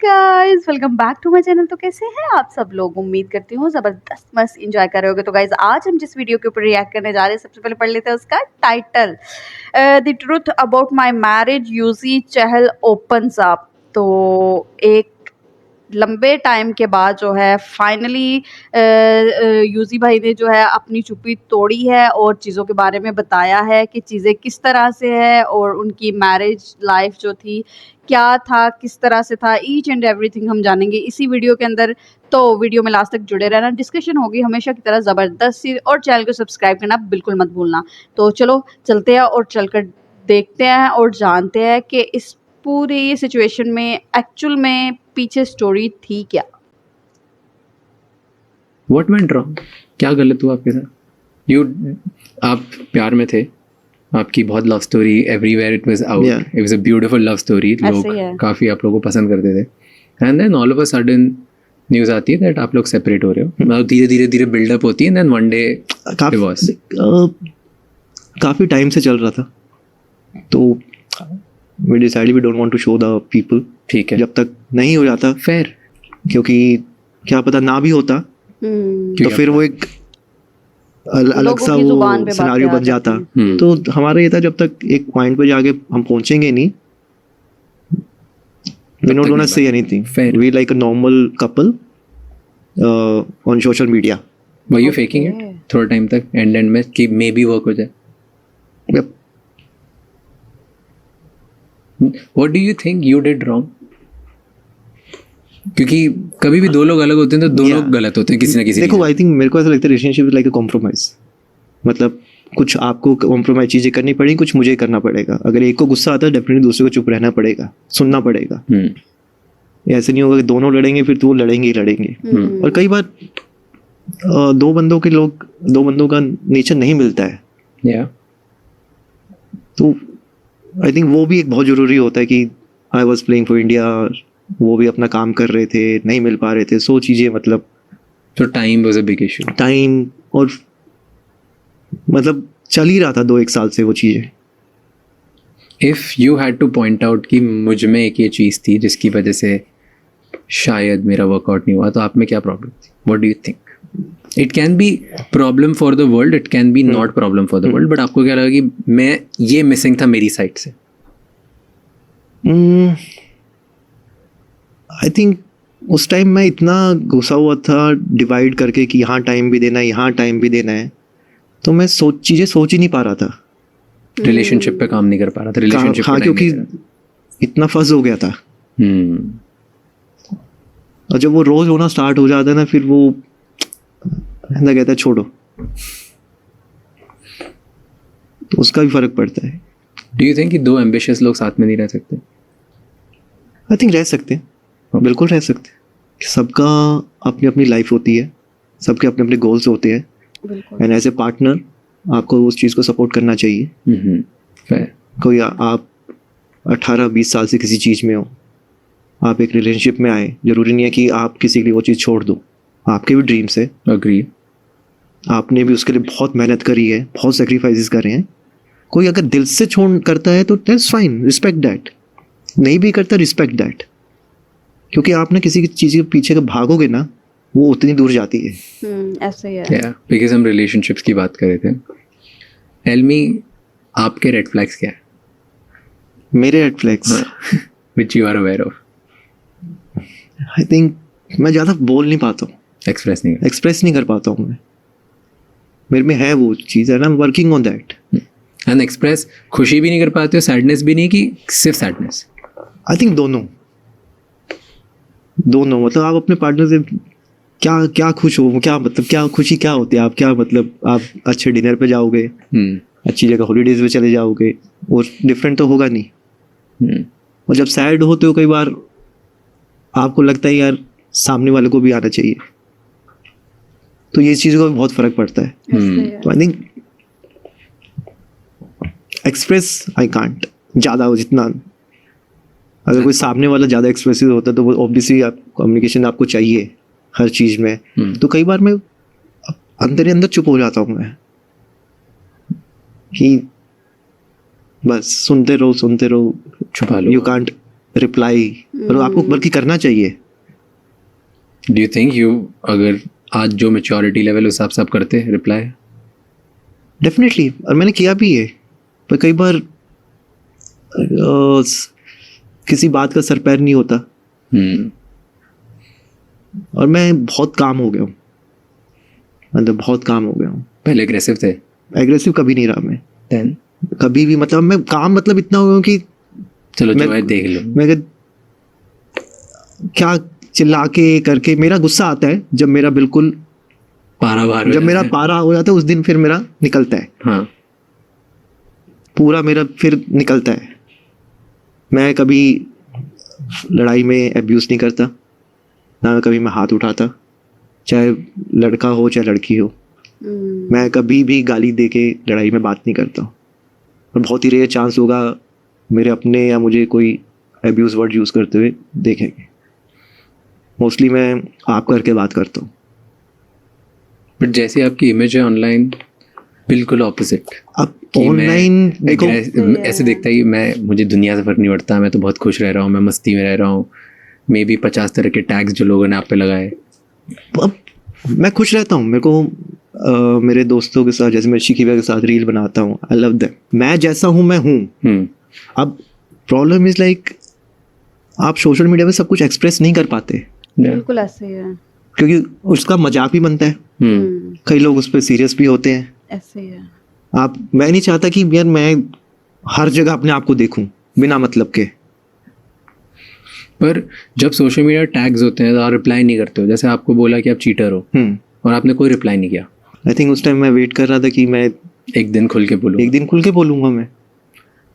Guys, welcome back to my channel. तो कैसे हैं आप सब लोग? उम्मीद करती हूँ ज़बरदस्त मस्त एंजॉय कर रहे होगे। तो गाइस, आज हम जिस वीडियो के ऊपर रिएक्ट करने जा रहे हैं, सबसे पहले पढ़ लेते हैं उसका title, the truth about my marriage, Yuzi Chahal opens up. तो एक लंबे टाइम के बाद जो है फाइनली यूजी भाई ने जो है अपनी चुप्पी तोड़ी है और चीज़ों के बारे में बताया है कि चीज़ें किस तरह से है और उनकी मैरिज लाइफ जो थी क्या था, किस तरह से था, ईच एंड एवरीथिंग हम जानेंगे इसी वीडियो के अंदर। तो वीडियो में लास्ट तक जुड़े रहना, डिस्कशन होगी हमेशा की तरह ज़बरदस्त सी, और चैनल को सब्सक्राइब करना बिल्कुल मत भूलना। तो चलो चलते हैं और चलकर देखते हैं और जानते हैं कि इस पूरी सिचुएशन में एक्चुअल में पीछे स्टोरी थी क्या। What went wrong? क्या गलत हुआ आपके साथ? आप प्यार में थे, आपकी बहुत love story everywhere it was out, it was a beautiful love story, लोग काफी आप लोगों को पसंद करते थे, and then all of a sudden news आती है दैट आप लोग सेपरेट हो रहे हो। मतलब धीरे धीरे बिल्डअप होती है, and then one day divorce. काफी टाइम से चल रहा था, तो we decided we don't want to show the people। ठीक है, जब तक नहीं हो जाता फेयर, क्योंकि क्या पता ना भी होता तो फिर वो एक अलग सा वो सिनारियो बन जाता। तो हमारा ये था, जब तक एक पॉइंट पे जाके हम पहुंचेंगे नहीं, we don't want to say anything, we like a normal couple on social media। were you faking it थोड़ा टाइम तक एंड में कि मे बी वर्क हो जाए? Yep। What do you think you did wrong? क्योंकि कभी भी दो लोग अलग होते हैं तो दोनों गलत होते हैं किसी ना किसी। देखो, आई थिंक मेरे को ऐसा लगता है relationship is like a compromise. मतलब कुछ आपको कॉम्प्रोमाइज चीजें करनी पड़ेगी, कुछ मुझे करना पड़ेगा। अगर एक को गुस्सा आता है, डेफिनेटली दूसरे को चुप रहना पड़ेगा, सुनना पड़ेगा। ऐसे नहीं होगा कि दोनों लड़ेंगे फिर तो वो लड़ेंगे ही लड़ेंगे। और कई बार दो बंदों का नेचर नहीं मिलता है। तो आई थिंक वो भी एक बहुत ज़रूरी होता है कि I was playing for India, वो भी अपना काम कर रहे थे, नहीं मिल पा रहे थे, सो चीज़ें, मतलब तो time was a big issue. Time, और मतलब चल ही रहा था 2-1 साल से वो चीज़ें। If you had two point out कि मुझ में एक ये चीज़ थी जिसकी वजह से शायद मेरा वर्कआउट नहीं हुआ, तो आप में क्या प्रॉब्लम थी? What do you think? It can be problem for the world, it can be not problem for the world, but आपको क्या लगा कि मैं ये मिसिंग था मेरी साइड से? आई थिंक उस टाइम मैं इतना घुसा हुआ था डिवाइड करके कि यहाँ टाइम भी देना है, यहाँ टाइम भी देना है, तो मैं चीज़ें सोच ही नहीं पा रहा था। रिलेशनशिप पे काम नहीं कर पा रहा था, रिलेशनशिप हाँ, क्योंकि इतना फंस हो गया था। और जब वो रोज होना स्टार्ट हो जाता है ना, फिर वो ऐसा कहता है छोड़ो, तो उसका भी फर्क पड़ता है। डू यू थिंक कि दो एम्बिशियस लोग साथ में नहीं रह सकते? आई थिंक रह सकते हैं, बिल्कुल रह सकते हैं। सबका अपनी अपनी लाइफ होती है, सबके अपने अपने गोल्स होते हैं, एंड एज ए पार्टनर आपको उस चीज़ को सपोर्ट करना चाहिए। कोई आप 18-20 साल से किसी चीज़ में हो, आप एक रिलेशनशिप में आए, जरूरी नहीं है कि आप किसी के लिए वो चीज़ छोड़ दो। आपके भी ड्रीम्स है, अग्री, आपने भी उसके लिए बहुत मेहनत करी है, बहुत सेक्रीफाइसेस करे हैं। कोई अगर दिल से छोड़ करता है तो दैट्स फाइन, रिस्पेक्ट दैट। नहीं भी करता, रिस्पेक्ट दैट, क्योंकि आप ना किसी की चीज़ के पीछे भागोगे ना, वो उतनी दूर जाती है। ऐसे ही है। बिकॉज हम रिलेशनशिप्स की बात कर रहे थे। टेल मी, आपके रेड फ्लैग्स क्या है? मेरे red flags which you are aware of? I think मैं ज़्यादा बोल नहीं पाता हूँ, एक्सप्रेस नहीं कर पाता हूँ मैं। मेरे में है वो चीज़, है ना, working on that. And express खुशी भी नहीं कर पाते हो, सैडनेस भी नहीं, कि सिर्फ सैडनेस? आई थिंक दोनों। मतलब आप अपने पार्टनर से क्या खुश हो, क्या मतलब क्या खुशी क्या होती है, आप क्या मतलब आप अच्छे डिनर पे जाओगे, अच्छी जगह हॉलीडेज पे चले जाओगे, और डिफरेंट तो होगा नहीं। और जब सैड होते हो, कई बार आपको लगता है यार सामने वाले को भी आना चाहिए, तो ये चीज़ का भी बहुत फर्क पड़ता है। तो I think express I can't ज़्यादा हो जितना, अगर कोई सामने वाला ज़्यादा एक्सप्रेसिव होता है तो वो ऑब्वियसली आप कम्युनिकेशन आपको चाहिए हर चीज़ में। तो कई बार मैं अंदर ही अंदर चुप हो जाता हूँ मैं, कि बस सुनते रहो, छुपा लो, यू कांट रिप्लाई, और आपको बल्कि करना चाहिए। डू यू थिंक यू अगर आज जो मैच्योरिटी लेवल उस हिसाब से आप करते हैं रिप्लाई? डेफिनेटली, और मैंने किया भी है, पर कई बार किसी बात का सर पैर नहीं होता। और मैं बहुत काम हो गया हूँ, मतलब बहुत काम हो गया हूँ। पहले एग्रेसिव थे? एग्रेसिव कभी नहीं रहा मैं। Then? कभी भी, मतलब मैं काम मतलब इतना हो गया हूँ कि चलो जो है देख लो। मैं क्या चिल्ला के करके, मेरा गुस्सा आता है जब मेरा बिल्कुल पारा बाहर, जब मेरा पारा हो जाता है उस दिन फिर मेरा निकलता है। हाँ, पूरा मेरा फिर निकलता है। मैं कभी लड़ाई में अब्यूज़ नहीं करता, ना कभी मैं हाथ उठाता, चाहे लड़का हो चाहे लड़की हो। मैं कभी भी गाली दे के लड़ाई में बात नहीं करता, और बहुत ही रेयर चांस होगा मेरे अपने या मुझे कोई अब्यूज़ वर्ड यूज़ करते हुए देखेंगे। मोस्टली मैं आप करके बात करता हूँ। बट जैसे आपकी इमेज है ऑनलाइन बिल्कुल ऑपोजिट। अब ऑनलाइन देखो, ऐसे दिखता है कि मुझे दुनिया से फर्क नहीं पड़ता, मैं तो बहुत खुश रह रहा हूँ, मैं मस्ती में रह रहा हूँ। मे बी 50 तरह के टैग्स जो लोगों ने आप पे लगाए। अब मैं खुश रहता हूँ। मेरे को मेरे दोस्तों के साथ, जैसे मैं शिकीबा के साथ रील बनाता हूँ, आई लव दैट। मैं जैसा हूँ मैं हूँ। अब प्रॉब्लम इज लाइक आप सोशल मीडिया पे सब कुछ एक्सप्रेस नहीं कर पाते। बिल्कुल ऐसे ही है, क्योंकि उसका मजाक भी बनता है, कई लोग उस पर सीरियस भी होते हैं। ऐसे ही है। मैं नहीं चाहता कि यार मैं हर जगह अपने आप को देखूं बिना मतलब के। पर जब सोशल मीडिया टैग्स होते हैं तो आप रिप्लाई नहीं करते हो। जैसे आपको बोला कि आप चीटर हो और आपने कोई रिप्लाई नहीं किया। आई थिंक उस टाइम मैं वेट कर रहा था कि मैं एक दिन खुल के बोलूंगा मैं।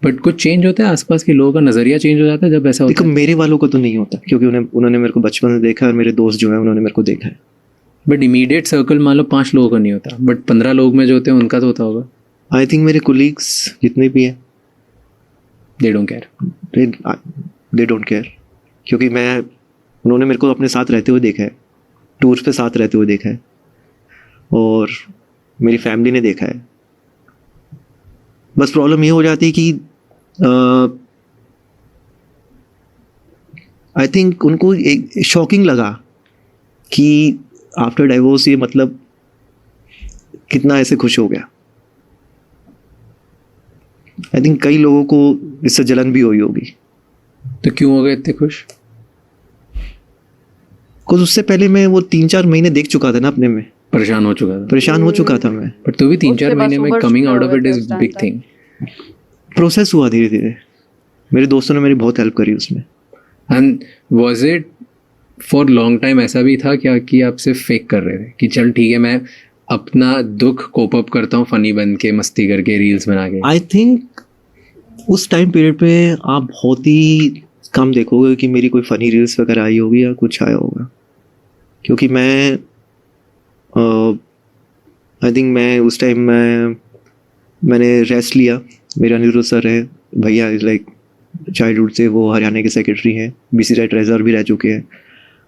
बट कुछ चेंज होता है, आसपास के लोगों का नजरिया चेंज हो जाता है जब ऐसा होता है? मेरे वालों को तो नहीं होता, क्योंकि उन्होंने मेरे को बचपन से देखा है, और मेरे दोस्त जो है उन्होंने मेरे को देखा है। बट इमीडिएट सर्कल मान लो 5 लोगों का नहीं होता, बट 15 लोग में जो होते हैं उनका तो होता होगा। आई थिंक मेरे कोलीग्स जितने भी हैं, दे डोंट केयर, क्योंकि उन्होंने मेरे को अपने साथ रहते हुए देखा है, टूर्स पे साथ रहते हुए देखा है, और मेरी फैमिली ने देखा है। बस प्रॉब्लम ये हो जाती है कि आई थिंक उनको एक शॉकिंग लगा कि आफ्टर डाइवोर्स ये मतलब कितना ऐसे खुश हो गया। आई थिंक कई लोगों को इससे जलन भी हुई होगी। तो क्यों हो गए इतने खुश? कुछ उससे पहले मैं वो 3-4 महीने देख चुका था ना अपने में, परेशान हो चुका था मैं। बट तो भी 3-4 महीने में coming out of it is big thing. Process हुआ धीरे धीरे। मेरे दोस्तों ने मेरी बहुत हेल्प करी उसमें। And was it for long time ऐसा भी था क्या कि आप सिर्फ फेक कर रहे थे कि चल ठीक है मैं अपना दुख कोप अप करता हूँ फनी बन के, मस्ती करके, रील्स बना के? आई थिंक उस टाइम पीरियड पे आप बहुत ही कम देखोगे कि मेरी कोई फनी रील्स वगैरह आई होगी या कुछ आया होगा, क्योंकि आई थिंक मैं उस टाइम मैंने रेस्ट लिया। मेरे अनिरुद्ध सर है भैया, इज लाइक चाइल्डहुड से वो हरियाणा के सेक्रेटरी हैं, BC ट्रेजर भी रह चुके हैं।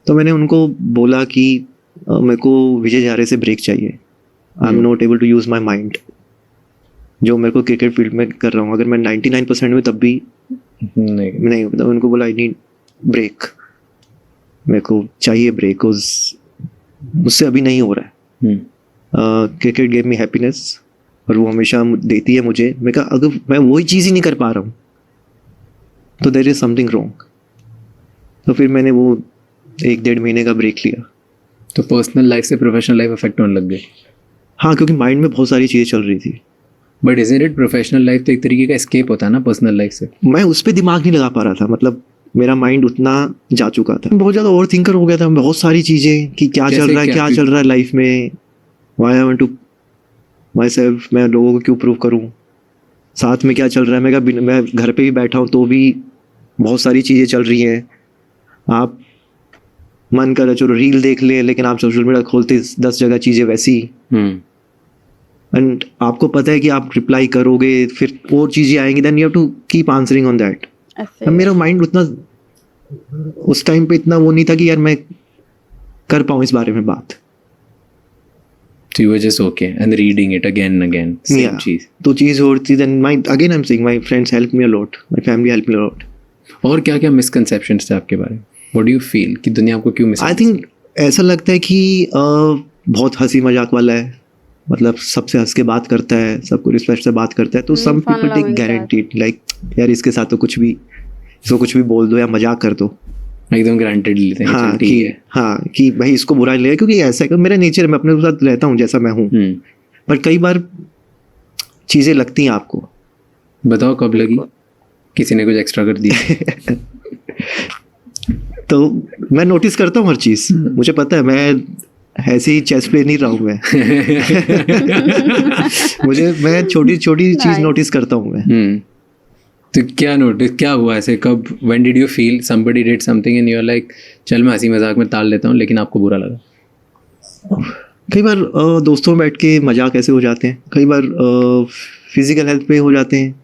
तो मैंने उनको बोला कि मेरे को विजय झारे से ब्रेक चाहिए। I am not able to use my mind, जो मेरे को क्रिकेट फील्ड में कर रहा हूँ। अगर मैं 99% में तब भी नहीं, मतलब उनको बोला आई नीड ब्रेक, मेरे को चाहिए ब्रेक, मुझसे अभी नहीं हो रहा है। क्रिकेट गेव मी हैप्पीनेस, और वो हमेशा देती है मुझे। मैं कहा अगर मैं वही चीज़ ही नहीं कर पा रहा हूँ तो देयर इज समथिंग रॉन्ग। तो फिर मैंने वो 1-1.5 महीने का ब्रेक लिया। तो पर्सनल लाइफ से प्रोफेशनल लाइफ अफेक्ट होने लग गए? हाँ, क्योंकि माइंड में बहुत सारी चीज़ें चल रही थी। But isn't it professional life तो एक तरीके का एस्केप होता है ना पर्सनल लाइफ से? मैं उस पर दिमाग नहीं लगा पा रहा था, मतलब मेरा माइंड उतना जा चुका था, बहुत ज़्यादा ओवर थिंकर हो गया था। बहुत सारी चीज़ें कि क्या चल रहा है लाइफ में, why I want to myself, मैं लोगों को क्यों प्रूव करूँ, साथ में क्या चल रहा है। मैं घर पे भी बैठा हूँ तो भी बहुत सारी चीज़ें चल रही हैं। आप मन कर चलो रील देख ले, लेकिन आप सोशल मीडिया खोलते 10 जगह चीज़ें वैसी। एंड आपको पता है कि आप रिप्लाई करोगे फिर और चीज़ें आएंगी, then you have to keep answering on that. मेरा माइंड उतना उस टाइम पे इतना वो नहीं था कि यार मैं कर पाऊँ इस बारे में बात। So you were just okay and reading it again and again, same चीज़। तो चीज़ होती, then again I'm saying my friends helped me a lot, my family helped me a lot। और क्या क्या मिसकंसेप्शंस थे आपके बारे में? व्हाट डू यू फील कि दुनिया आपको क्यों मिस? आई थिंक ऐसा लगता है कि बहुत हंसी मजाक वाला है, मतलब सबसे हंस के बात करता है, सबको रिस्पेक्ट से बात करता है, तो some fun people tech loving guaranteed like यार इसके साथ तो कुछ भी, इसको कुछ भी बोल दो या मजाक कर दो, एकदम ग्रांटेड लेते हैं, हाँ चल ठीक है। हाँ कि भाई इसको बुरा नहीं लगेगा, क्योंकि ऐसा है कि मेरा नेचर है, मैं अपने साथ रहता हूँ जैसा मैं हूँ। पर कई बार चीजें लगती हैं आपको। बताओ कब लगी? किसी ने कुछ एक्स्ट्रा कर दिया? तो मैं नोटिस करता हूँ हर चीज, मुझे पता है मैं ऐसे ही चेस प्ले नहीं रहा हूँ मैं। मैं छोटी छोटी चीज नोटिस करता हूँ मैं। तो क्या नोटिस, क्या हुआ ऐसे, कब, when did you feel somebody did something and you are like चल मैं हंसी मजाक में टाल लेता हूँ, लेकिन आपको बुरा लगा? कई बार दोस्तों में बैठ के मजाक ऐसे हो जाते हैं, कई बार फिजिकल हेल्थ पे हो जाते हैं,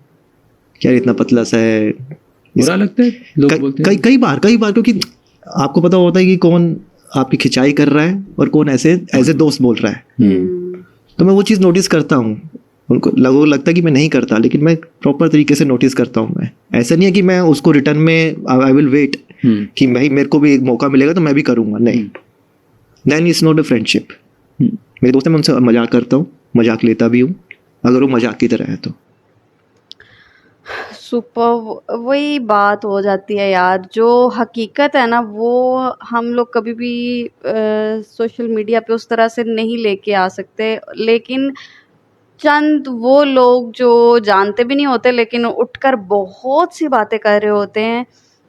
क्या इतना पतला सा है, बुरा लगता है, लोग बोलते हैं। कई बार क्योंकि आपको पता होता है कि कौन आपकी खिंचाई कर रहा है और कौन ऐसे एज ए दोस्त बोल रहा है। तो मैं वो चीज़ नोटिस करता हूँ, उनको लगता है कि मैं नहीं करता, लेकिन मैं प्रॉपर तरीके से नोटिस करता हूँ। मैं ऐसा नहीं है कि मैं उसको रिटर्न में आई विल वेट कि भाई मेरे को भी एक मौका मिलेगा तो मैं भी करूँगा, नहीं, then it's not a friendship. मेरे दोस्त हैं, मैं उनसे मजाक करता हूँ, मजाक लेता भी हूँ, अगर वो मजाक की तरह है तो। सुपर, वही बात हो जाती है यार, जो हकीकत है ना वो हम लोग कभी भी सोशल मीडिया पे उस तरह से नहीं लेके आ सकते, लेकिन चंद वो लोग जो जानते भी नहीं होते लेकिन उठकर बहुत सी बातें कर रहे होते हैं।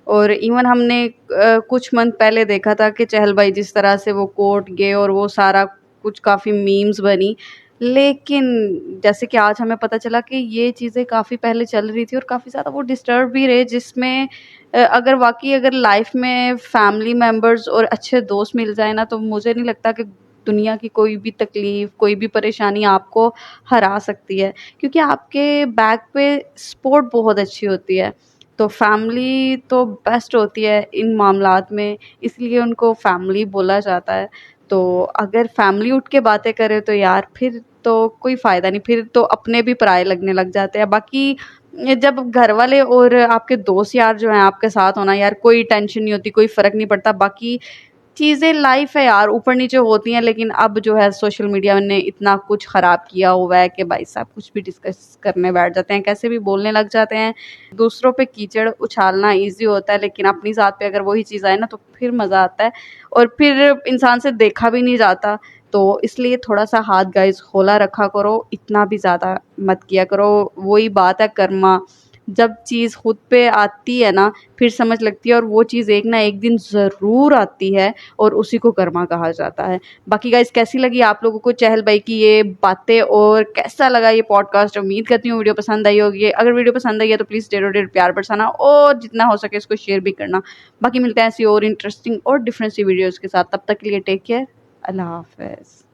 और इवन हमने कुछ मंथ पहले देखा था कि चहल भाई जिस तरह से वो कोर्ट गए और वो सारा कुछ काफ़ी मीम्स बनी, लेकिन जैसे कि आज हमें पता चला कि ये चीज़ें काफ़ी पहले चल रही थी और काफ़ी ज़्यादा वो डिस्टर्ब भी रहे, जिसमें अगर लाइफ में फैमिली मेम्बर्स और अच्छे दोस्त मिल जाए ना, तो मुझे नहीं लगता कि दुनिया की कोई भी तकलीफ़, कोई भी परेशानी आपको हरा सकती है, क्योंकि आपके बैक पे सपोर्ट बहुत अच्छी होती है। तो फैमिली तो बेस्ट होती है इन मामलात में, इसलिए उनको फैमिली बोला जाता है। तो अगर फैमिली उठ के बातें करे तो यार फिर तो कोई फ़ायदा नहीं, फिर तो अपने भी पराये लगने लग जाते हैं। बाकी जब घर वाले और आपके दोस्त यार जो हैं आपके साथ होना, यार कोई टेंशन नहीं होती, कोई फ़र्क नहीं पड़ता। बाकी चीज़ें लाइफ है यार, ऊपर नीचे होती हैं, लेकिन अब जो है सोशल मीडिया ने इतना कुछ ख़राब किया हुआ है कि भाई साहब कुछ भी डिस्कस करने बैठ जाते हैं, कैसे भी बोलने लग जाते हैं। दूसरों पे कीचड़ उछालना ईजी होता है, लेकिन अपनी ज़ात पे अगर वही चीज़ आए ना तो फिर मज़ा आता है और फिर इंसान से देखा भी नहीं जाता। तो इसलिए थोड़ा सा हाथ गाइस खोला रखा करो, इतना भी ज़्यादा मत किया करो। वही बात है कर्मा, जब चीज़ खुद पे आती है ना फिर समझ लगती है, और वो चीज़ एक ना एक दिन ज़रूर आती है और उसी को कर्मा कहा जाता है। बाकी गाइस कैसी लगी आप लोगों को चहल भाई की ये बातें और कैसा लगा ये पॉडकास्ट? उम्मीद करती हूँ वीडियो पसंद आई होगी। अगर वीडियो पसंद आई है तो प्लीज़ डेढ़ प्यार बरसाना और जितना हो सके इसको शेयर भी करना। बाकी मिलते हैं ऐसी और इंटरेस्टिंग और डिफरेंट सी वीडियोज़ के साथ, तब तक के लिए टेक केयर, अल्लाह हाफ़िज़।